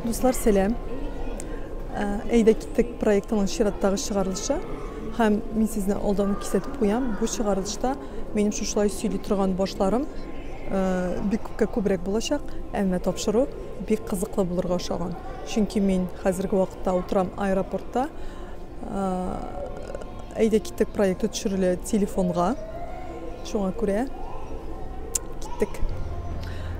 Dostlar selam. Eyda Kittek proyektinin şirаттағы шығарылышы. Hem мен sizden oldanı kisletip koyam. Bu шығарылышта benim şuşlay söyley turgan boşlarım bir köbrek bulacak. Әмме тапшыру бик кызыклы булырга ошаган. Чөнки мен хәзерге вакытта утырам аэропортта. Eyda Kittek проекты төшерелә телефонга. Шуңа күрә киттек.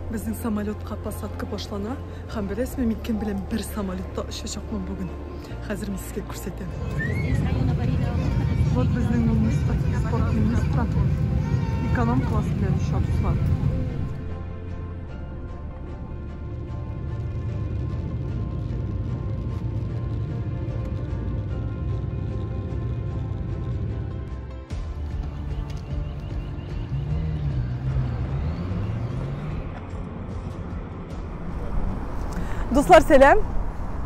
Bizning samolyotga посадка башлана. Һәм беләсезме, мин кем белән бер самолетта очачакмын бүген. Хәзер мин сезгә күрсәтәм. Вот безнең спортивный эконом класс белән очабызлар. Dostlar selam.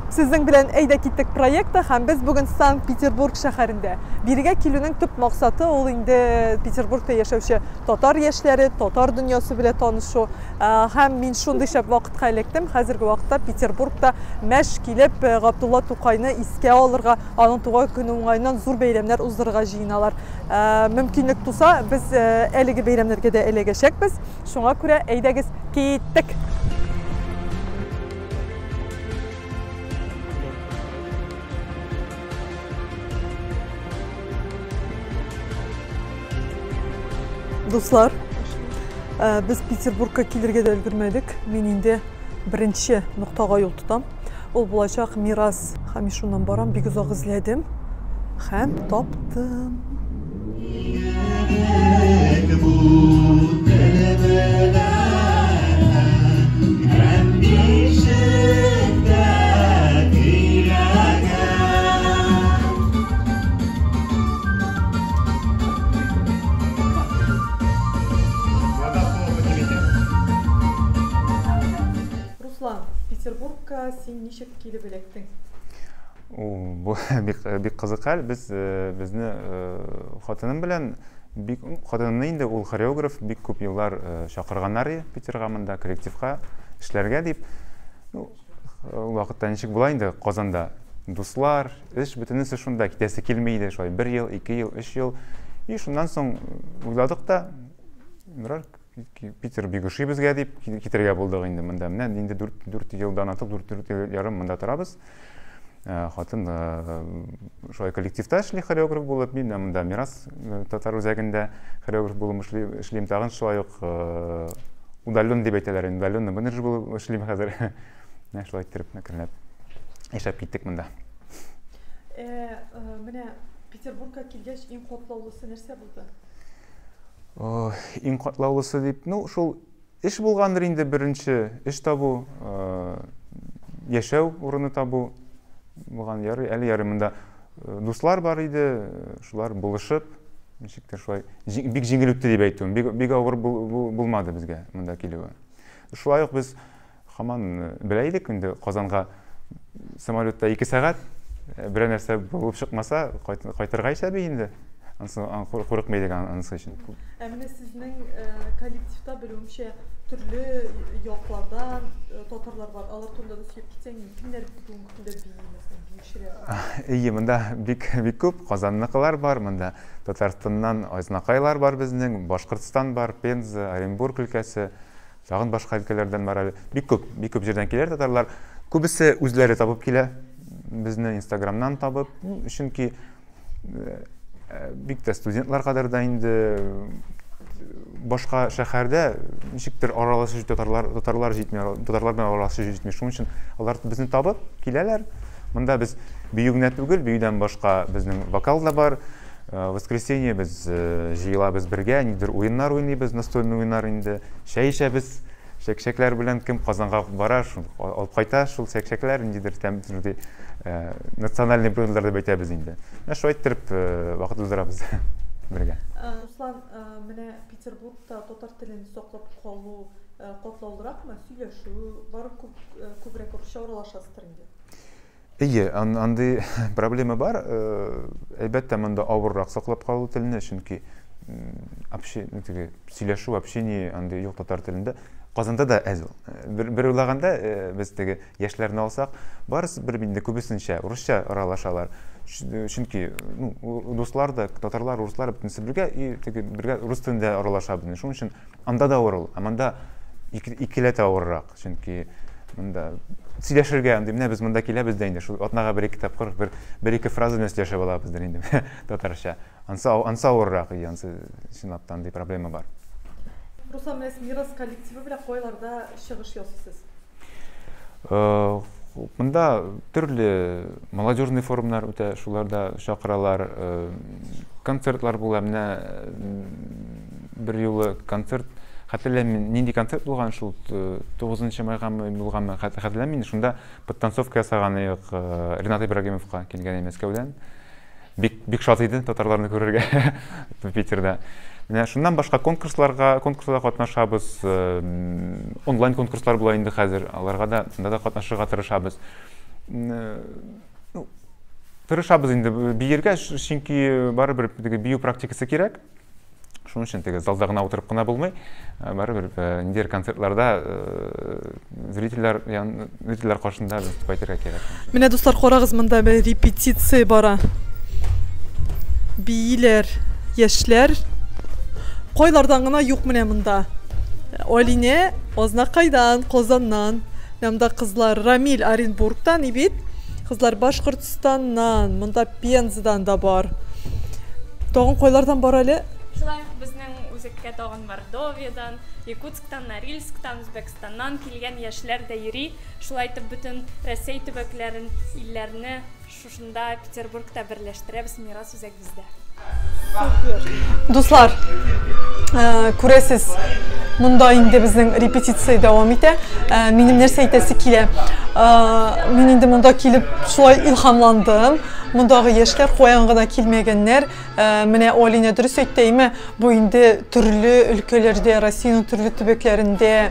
Sizin bilen Eyda Kittek proyekti hem biz bugün Sankt-Peterburg şəhərində. Birgə kilunun tüp maqsatı ol indi Peterburgda yaşavşı tatar yaşları, tatar dünyası bilə tanışı. Hem min şunda işəb vaqt qayləkdim. Hazırki vaqtda Peterburgda məş kilib Abdullah Toqayını iskə alırğa, anın tuğa günü oңайынан zor beyramlar uzdırğa jiyinalar. Mümkünlük tusa biz əligi beyramlarga da eləgəşəkbiz. Şuna görə Eydagiz Kittek. Dostlar, biz Peterburg'a kelirge de ulgurmadik. Men endi birinchi nuqtaga yo'l tutam. Ol bo'lajaq Miraz. Ham shundan boram bek uzoq izladim. Ham topdim. Peterburg'a sen nechuk kelib elakding? Bu bek qiziq hal. Bizni xotinim bilan xotinimni endi ul xoreograf bek ko'p yillar chaqirganlar Peterga mында kollektivga ishlarga deb. U vaqtda nechuk bo'laydi Qozonda do'stlar, ish bitinisi shunda ketasi kelmaydi, shoy 1 yil, 2 yil, 3 yil. И shundan so'ng o'yladik da Peter бегуши bizga deb ketirga bo'ldik endi mында. Менә инде 4 yildan артык 4 yil yarım mында торабыз. Хатын шулай коллективта эшли хореограф булып, мен мында Мирас татар үзәгендә хореограф булып эшлим тагын шулай ук удален дип әйтәләр. Удален менеджер булып эшлим хәзер. Менә шулай итеп мәкәрләп эшләп киттек монда. Менә Петербургка килгәч иң катлаулысы нәрсә булды? Иң катлаулысы дип, шул эш булгандыр инде беренче, эш табу, яшәү урыны табу булган ярый, әле ярый монда дуслар бар иде, шулар булышып, ничектер шулай бик җиңел үтте дип әйтүем. Бик авыр булмады безгә монда килүе. Шулай ук без һаман белә идек инде Казанга самолетта 2 сәгать бер нәрсә булып чыкмаса, кайтырга исәбе инде. Курыкмайды анысы өчен. Менә сезнең коллективта белүемчә төрле яклардан татарлар бар. Алар турында да сөйләп китсәң, кемнәр бүгенге көндә бии, монда бик күп Казанныкылар бар, монда Татарстаннан Азнакайлар бар безнең, Башкортстан бар, Пенза, Оренбург өлкәсе, тагын башка өлкәләрдән бар әле. Бик күп җирдән киләр татарлар. Күбесе үзләре табып килә. Безне Инстаграмнан табып, чөнки бик тә студентлар кадәр да инде башка шәһәрдә ничектер аралашу татарлар җитми, татарлар белән аралашу җитми. Шуның өчен алар безне табып киләләр. Монда без бию генә түгел, биюдән башка безнең вокал да бар. Воскресенье без җыелабыз бергә, нидер уеннар уйныйбыз, настольный уеннар инде. Чәй эчәбез. Шәкшәкләр белән кем Казанга бара, шул алып кайта, шул шәкшәкләр нидер тәмле национальный блюдолар дип әйтәбез инде. Менә шулай итеп вакыт уздырабыз бергә. Руслан, менә Петербургта татар телен саклап калу катлаулыракмы? Сөйләшү, бары күбрәк русча аралашасыздар инде. Андый проблема бар. Әлбәттә монда авыррак саклап калу телене, чөнки сөйләшү, общение андый юк татар телендә. Казанда да әз ул. Бер уйлаганда без теге яшьләрне алсак, барысы бер инде күбесенчә урысча аралашалар. Чөнки дуслар да, татарлар, руслар бөтенсе бергә рус телендә аралашабыз. Шуның өчен анда да авыр ул. Анда икеләтә авыррак. Чөнки монда сөйләшергә, менә без монда киләбез дә инде. Шул атнага бер-ике тапкыр бер-ике фраза белән сөйләшә алабыз инде татарча. Анса авыррак, янсы чынлаптан ди проблема бар. Руслан, Мирас коллективы белән кайларда чыгыш ясыйсыз? Монда төрле молодежный форумнар үтә, шуларда чакыралар, концертлар була. Менә бер юлы концерт, хәтерләмим, нинди концерт булган шул 9 майга булганмы, хәтерләмим, шунда подтанцовка ясаганы Ренат Ибрагимовка килгән Мәскәүдән. Бик шат иде татарларны күрергә Питерда. Менә шуннан башка конкурсларга катнашабыз, онлайн конкурслар була инде хәзер, аларга да монда катнашырга тырышабыз. Тырышабыз инде биергә, чөнки барыбер бию практикасы кирәк. Шуның өчен теге залда гына утырып кына булмый, барыбер индер концертларда зрительләр каршында выступать итәргә кирәк. Менә дуслар, карагыз, монда репетиция бара. Бийләр, яшьләр Койлардан гына юк менә монда. Алине Ознакайдан, Казаннан, монда кызлар Рамил Оренбургтан бит, кызлар Башкортстаннан, монда Пензадан да бар. Тагын койлардан бар әле? Шулай безнең үзәккә тагын Мордовиядан, Якутсктан, Норильсктан, Үзбәкстаннан килгән яшьләр дә йөри. Шулай итеп бөтен Россия төбәкләрен, илләрне шушында Петербургта берләштерәбез, Мирас үзәк бездә. Дуслар, күрәсез, монда инде безнең репетиция дәвам итә. Минем нәрсә әйтәсе килә. Мин инде монда килеп шулай илһамландым. Мондагы яшьләр каян гына килмәгәннәр. Менә Алина дөрес әйтәме, бу инде төрле өлкәләрдә, Россиянең төрле төбәкләрендә,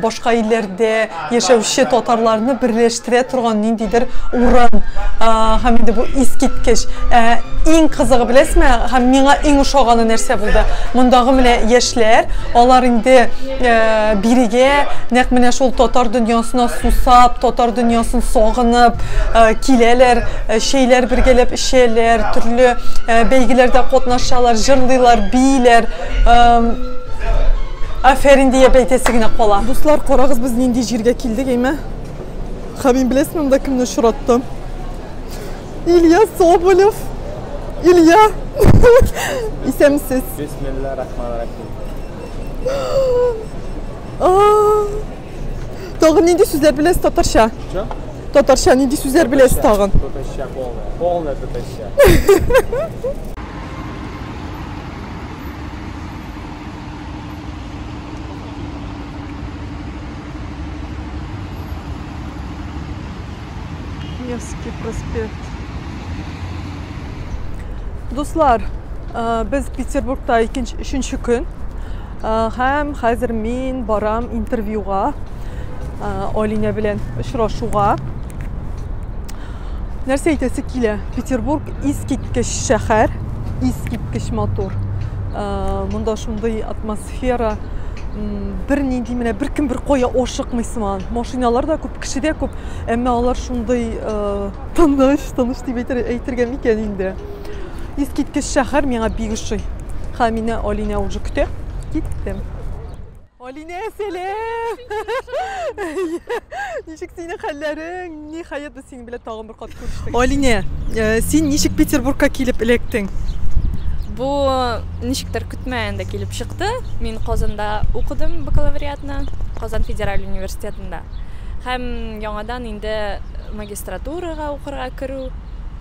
башка илләрдә яшәүче татарларны берләштерә торган ниндидер урын. Һәм инде бу искиткеч. Иң кызыгы беләсезме, һәм миңа иң ошаганы нәрсә булды. Мондагы менә яшьләр, алар инде бирегә, нәкъ менә шул татар дөньясына сусап, татар дөньясын сагынып киләләр, шәйләр бергәләп эчәләр, төрле бәйгеләрдә катнашалар, җырлыйлар, бийләр. Афәрин диеп әйтәсе генә кала. Дуслар, карагыз, без нинди җиргә килдек, әйме? Хәмин, беләсезме, монда кемне очраттым? Илья Соболев. Илья. Исәмсез. Бисмиллахир-рахманир-рахим. Тагын нинди сүзләр беләсез татарча? Татарча нинди сүзләр беләсез тагын? Татарча полная татарча. Невский проспект. Дуслар, без Петербургта 3нче көн. Һәм хәзер мин барам интервьюга, Алина белән очрашуга. Нәрсә әйтәсе килә? Петербург искиткеч шәһәр, искиткеч матур. Монда шундый атмосфера, бер нинди менә беркем бер кая ашыкмыйсыман. Машиналар да күп, кеше дә күп, әмма алар шундый таныш дип әйтергә микән инде. Искиткеч шәһәр миңа бик ошый. Һәм мине Алина уже көтә. Киттем. Алина, сәлам! Ничек синең хәлләрең? Ниһаять без синең белән тагын бер кат күрештек. Алина, син ничек Петербургка килеп эләктең? Бу ничектер көтмәгәндә килеп чыкты. Мин Казанда укыдым бакалавриатны, Казан федераль университетында. Һәм яңадан инде магистратурага укырга керү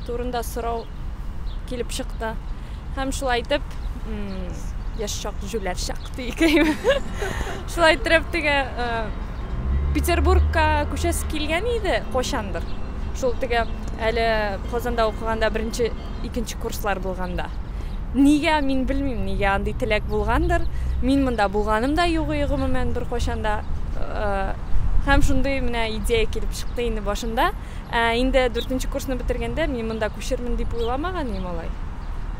турында сорау килеп чыкты. Һәм шулай итеп, яшьчак жүләр чакты икән. Шулай итеп теге Петербургка күчәсе килгән иде кашандыр. Шул теге әле Казанда укыганда беренче, икенче курслар булганда. Нигә мин белмим, нигә андый теләк булгандыр. Мин монда булганым да юк гомумән бер кашанда. Һәм шундый менә идея килеп чыкты инде башында. Инде 4нче курсны бетергәндә мин монда күчермен дип уйламаган идем алай.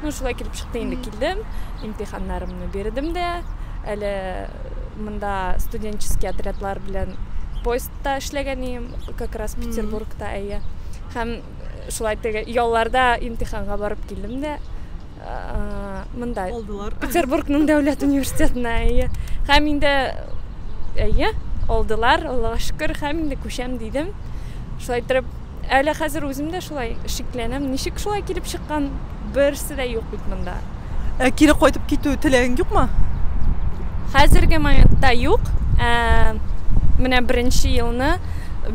Ну шулай килеп чыкты, инде килдем, имтиханнарымны бирдем дә, әле мында студенческий отрядлар белән поездда эшләгән идем, как раз Петербургта, әйе. Һәм шулай теге ялларда имтиханга барып килдем дә, мында Петербургның дәүләт университетына, әйе. Һәм инде, әйе, алдылар, Аллаһка шөкер, һәм инде күчәм дидем. Шулай торып, әле хәзер үзем дә шулай шикләнәм. Ничек шулай килеп чыккан, берсе дә юк бит монда. Кире кайтып китү теләгең юкмы? Хәзерге моментта юк. Менә беренче елны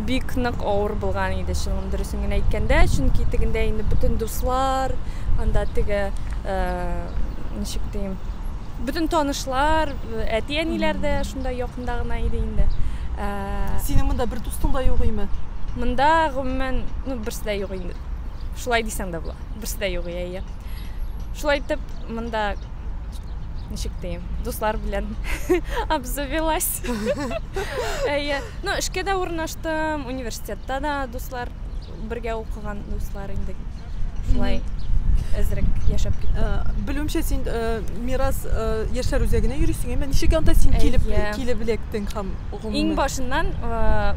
бик нык авыр булган иде, чынын дөресен генә әйткәндә, чөнки тегендә инде бөтен дуслар, анда теге ничек дим, бөтен танышлар, әти-әниләр дә шунда якында гына иде инде. Синең монда бер дустың да юк име? Монда гомумән, берсе дә юк инде. Шулай дисәң дә була. Берсе дә юк, әйе. Шулай итеп, монда ничек дим, дуслар белән обзавелась. Әйе. Ну, эшкә дә урнаштым, университетта да дуслар, бергә укыган дуслар инде. Шулай әзрәк яшәп киттем. Белүемчә, син Мирас яшьләр үзәгенә йөрисең, әмма ничек анда син килеп электең һәм иң башыннан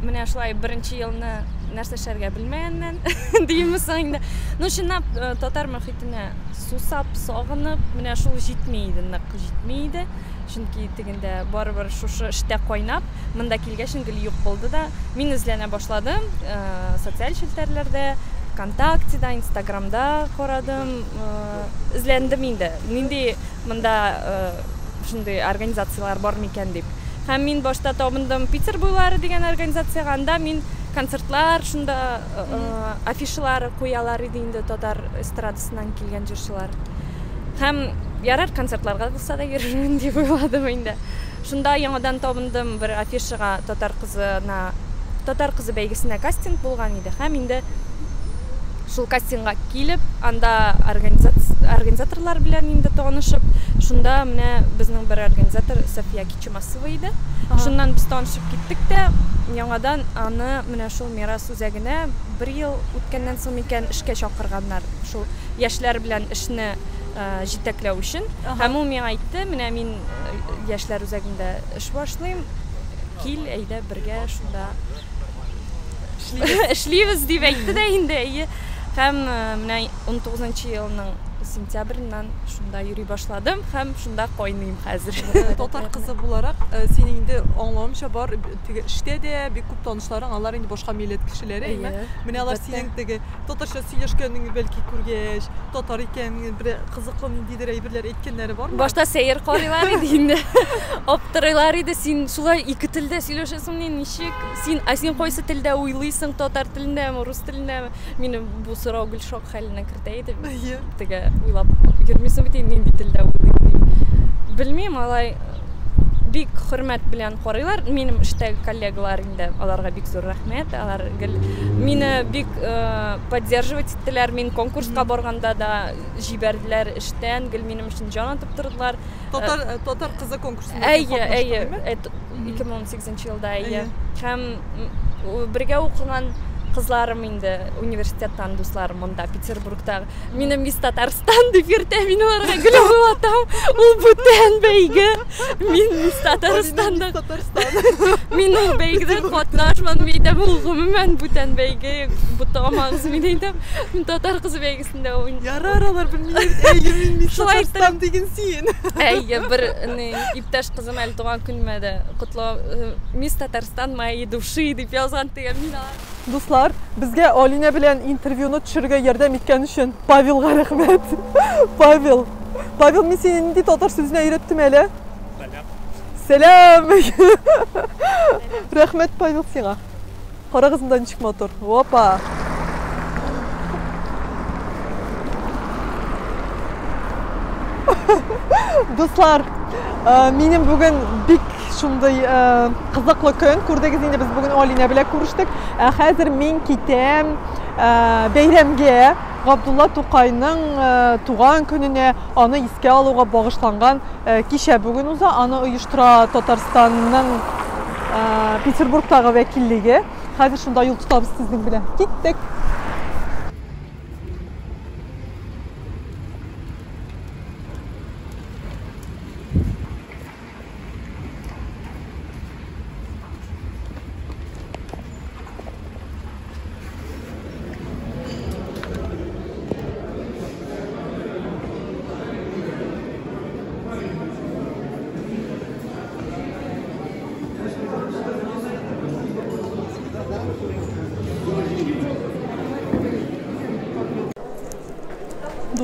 менә шулай беренче елны нәрсә эшләргә белмәгәннән диемсең инде. Ну, чынлап татар мөхитенә сусап, сагынып, менә шул җитми иде, нык җитми иде. Чөнки тегендә барыбер шушы эштә кайнап, монда килгәч инде юк булды да, мин эзләнә башладым социаль челтәрләрдә, ВКонтактеда, Инстаграмда карадым, эзләндем инде. Нинди монда шундый организациялар бар микән дип. Һәм мин башта табындым Питер буйлары дигән организациягә, анда мин концертлар, шунда афишалар куялар иде инде татар эстрадасыннан килгән җырчылар. Һәм ярар концертларга булса да йөрермен дип уйладым инде. Шунда яңадан табындым бер афишага, татар кызы бәйгесенә кастинг булган иде. Һәм инде шул кастингка килеп, анда организаторлар белән инде танышып, шунда менә безнең бер организатор София Кичмасова иде. Шуннан без танышып киттек тә, яңадан аны менә шул Мирас үзәгенә бер ел үткәннән соң микән эшкә чакырганнар. Шул яшьләр белән эшне җитәкләү өчен. Һәм ул миңа әйтте, менә мин яшьләр үзәгендә эш башлыйм. Кил, әйдә бергә шунда эшлибез дип әйтте дә инде. Һәм менә 19 елның сентябреннан шунда йөри башладым һәм шунда кайныйм хәзер. Татар кызы буларак, синең инде аңлавымча бар, теге эштә дә бик күп танышларың, алар инде башка милләт кешеләре, әйме? Менә алар синең теге татарча сөйләшкәнеңне бәлки күргәч, татар икәнен бер кызыклы ниндидер әйберләр әйткәннәре бармы? Башта сәер карыйлар иде инде. Аптырыйлар иде, син шулай ике телдә сөйләшәсең, ничек? Син кайсы телдә уйлыйсың, татар телендәме, рус телендәме? Мине бу сорау гел шок хәленә кертә иде. Теге уйлап йөрмисең бит инде телдә уйлыйм. Белмим, алай бик хөрмәт белән карыйлар. Минем эштәге коллегалар инде, аларга бик зур рәхмәт. Алар мине бик поддерживать иттеләр. Мин конкурска барганда да җибәрделәр эштән, гел минем өчен җан атып тордылар. Татар кызы конкурсында. Әйе, 2018 елда, әйе. Һәм бергә укыган кызларым инде университеттан дусларым монда Петербургта. Минем мисс Татарстан дип йөртә, мин аларга гел уйлатам. Ул бүтән бәйге. Мин мисс Татарстанда. Мин ул бәйгедә катнашмадым, әйтәм, ул гомумән бүтән бәйге. Бутамагыз мин әйтәм. Мин татар кызы бәйгесендә уйнадым. Ярар, алар белмиләр. Әйе, мин мисс Татарстан диген син. Әйе, бер иптәш кызым әле туган көнемә дә котлау мисс Татарстан моей души дип язган тигән мин. Дуслар, безгә Алина белән интервьюны төшерергә ярдәм иткән өчен Павелга рәхмәт. Павел, мин сине нинди татар сүзенә өйрәттем әле? Сәлам. Рәхмәт Павел сиңа. Карагыз монда ничек мотор. Опа. Дуслар, минем бүген бик шундай кызыклы көн. Күрдегез инде, без бүген Алина белән күрештек. Хәзер мин китәм бәйрәмгә, Габдулла Тукайның туган көненә, аны искә алуга багышланган кичә бүген уза. Аны оештыра Татарстанның Петербургтагы вәкиллеге. Хәзер шунда юл тотабыз сезнең белән. Киттек.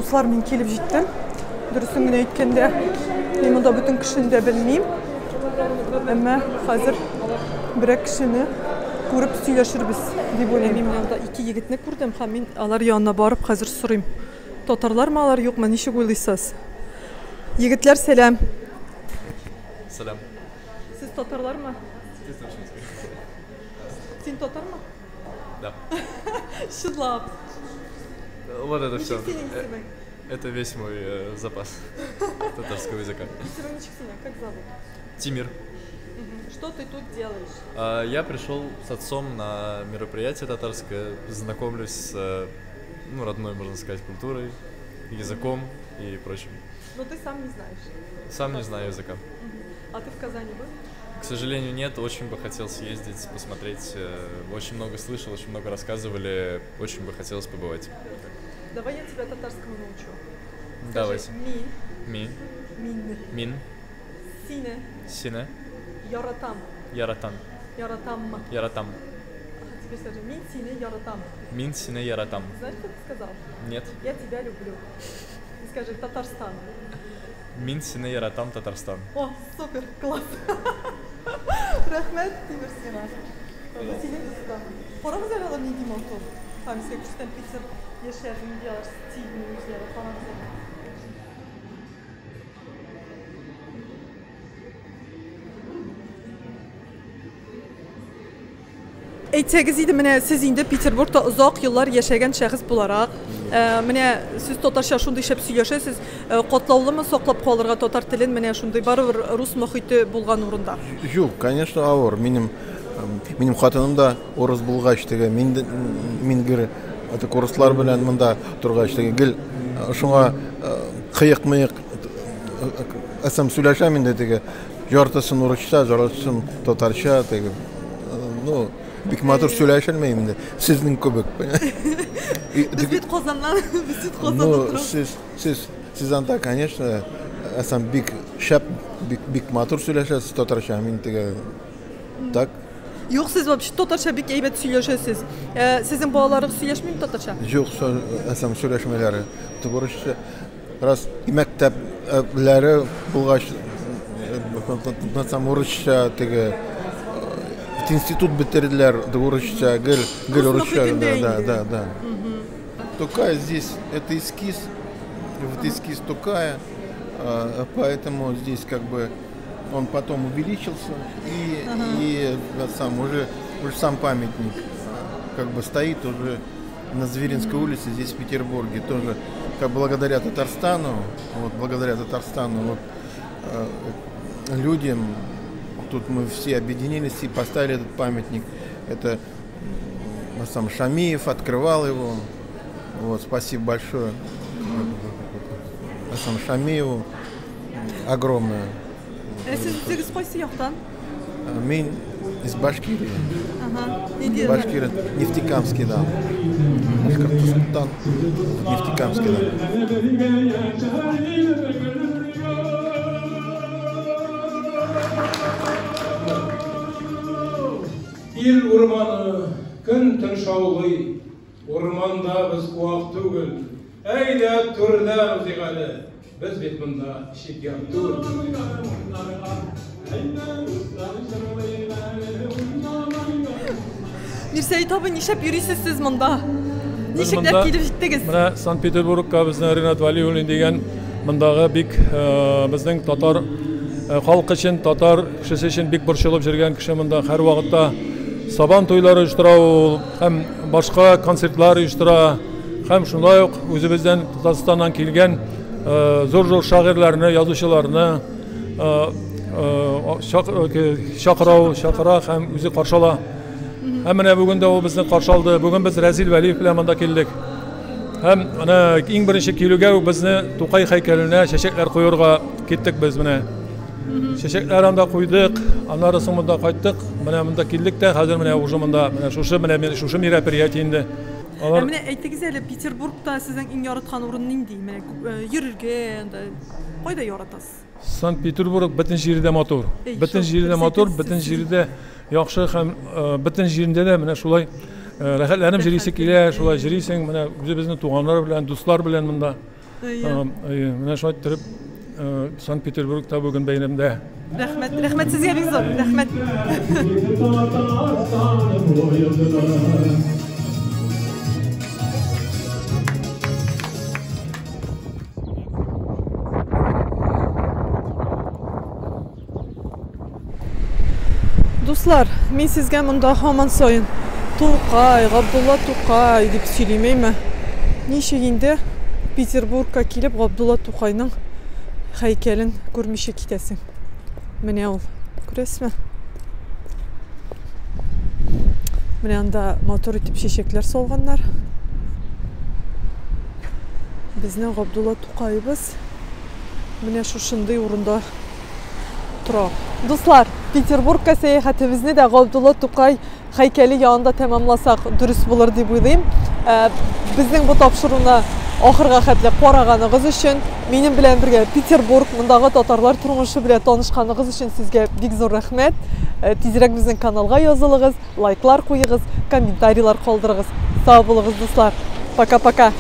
Дуслар, мен келіп жеттім. Дұрысын мен өйткенде, мен мұнда бүтін кішін де білмеймін. Әмі қазір бір кішіні көріп сөйлешірбіз деп ойлаймын. Мен мұнда екі егітіні көрдім, мен алар янына барып қазір сұрайым. Татарлар ма, алар жоқ ма, неше ойлайсыз? Егітлер, сәлем. Сәлем. Сіз татарлар ма? Сен татар ма? Да. Шыдлап. Вот это все. Это весь мой запас татарского языка. Как зовут? Тимир. Что ты тут делаешь? Я пришел с отцом на мероприятие татарское, знакомлюсь с родной, можно сказать, культурой, языком и прочим. Но ты сам не знаешь? Сам не знаю языка. А ты в Казани был? К сожалению, нет. Очень бы хотел съездить, посмотреть. Очень много слышал, очень много рассказывали. Очень бы хотелось побывать. Давай я тебя татарскому научу. Давайте. Ми. Мин. Сине. Сине. Яратам. Яратам. Яратам. Яратам. Теперь скажи, мин, сине, яратам. Мин, сине, яратам. Знаешь, что ты сказал? Нет. Я тебя люблю. И скажи, Татарстан. Мин, сине, яратам, Татарстан. О, супер, класс. Рахмет, Тимир сена. Сине дустан. Пора güzel alır ne diyeyim otur. Hem sen küçükten Питер yaşardın diyorlar. Stilini üzere falan. Әйтсәгез иде, менә сез инде Петербургта озак еллар яшәгән шәхес буларак, менә сез татарча шундый шәп сөйләшәсез, катлаулымы саклап калырга татар телен менә шундый барыбер рус мөхите булган урында? Юк, конечно, авыр. Минем хатыным да урыс булгач теге, мин гер урыслар белән монда торгач теге гел шуңа кыек-мыек әсәм сөйләшәм инде теге, яртысын урысча, яртысын татарча теге. Ну, бик матур сөйләшәлмәйм инде. Сезнең кебек. Без бит Казаннан, Ну, сез анда, конечно, әсәм бик шәп, бик матур сөйләшәсез татарча, мин теге. Так. Юк, сез вообще татарча бик әйбәт сөйләшәсез. Сезнең балаларыгыз сөйләшмәйме татарча? Юк, әсәм сөйләшмәләре. Турышча раз мәктәпләре булгач, урысча теге институт бетерделәр, урысча, гел урысча, да. Токай здесь, это эскиз, вот эскиз Токая, поэтому здесь как бы он потом увеличился и сам уже сам памятник как бы стоит уже на Зверинской улице здесь в Петербурге, тоже как благодаря Татарстану, людям. Тут мы все объединились и поставили этот памятник. Это сам Шамиев открывал его. Вот, спасибо большое сам Шамиеву. Огромное. Мин из Башкирии. Башкирия, Нефтекамский, да. Башкортостан, Нефтекамский, да. Ил урманы күн түн шаулый, урманда біз қуақ түгіл. Әйдә түрдә үзиғалі, біз бет мұнда шекер түгіл. Мирсәйт абый, нишәп йөрисез сез монда? Ничекләр килеп җиттегез? Менә Санкт-Петербургка безнең Ринат Вәлиуллин дигән мондагы бик безнең татар халкы өчен, татар кешесе өчен бик борчылып җөргән кеше монда һәр вакытта сабан туйлары оештыра һәм башка концертлар оештыра һәм шулай ук үзебездән Татарстаннан килгән зур шагыйрьләрне, язучыларны чакыра һәм үзе каршыла. Һәм менә бүген дә ул безне каршы алды. Бүген без Разил Вәлиев белән монда килдек. Һәм ана иң беренче килүгә үк безне Тукай һәйкәленә чәчәкләр куярга киттек без менә. Чәчәкләр анда куйдык, аннары соң монда кайттык. Менә монда килдек тә, хәзер менә уже монда шушы мероприятие инде. Менә әйтегез әле, Петербургта сезнең иң яраткан урын нинди? Менә йөрергә, кайда яратасыз? Санкт-Петербург бөтен җирдә матур. Бөтен җирдә матур, бөтен җирдә яхшы һәм бөтен җирендә дә менә шулай рәхәтләнеп җырисе килә, шулай җырисең, менә үзебезнең туганнар белән, дуслар белән монда. Менә шулай итеп Санкт-Петербургта бүген бәйрәмдә. Рәхмәт сезгә бик зур. Рәхмәт. Дуслар, мен сезгә монда һаман сайын Тукай, Габдулла Тукай дип сөйләмәйме? Ничек инде Петербургка килеп Габдулла Тукайның һәйкәлен күрмичә китәсең. Менә ул, күрәсезме? Менә анда мотор итеп чәчәкләр салганнар. Безнең Габдулла Тукайыбыз менә шушындый урында тора. Дуслар, Петербургка сәяхәтебезне дә Габдулла Тукай һәйкәле янында тәмамласак дөрес булыр дип уйлыйм. Безнең бу тапшыруны ахырга хәтле караганыгыз өчен, минем белән бергә Петербург, мондагы татарлар тормышы белән танышканыгыз өчен сезгә бик зур рәхмәт. Тизрәк безнең каналга язылыгыз, лайклар куегыз, комментарийлар калдырыгыз. Сау булыгыз, дуслар. Пока-пока.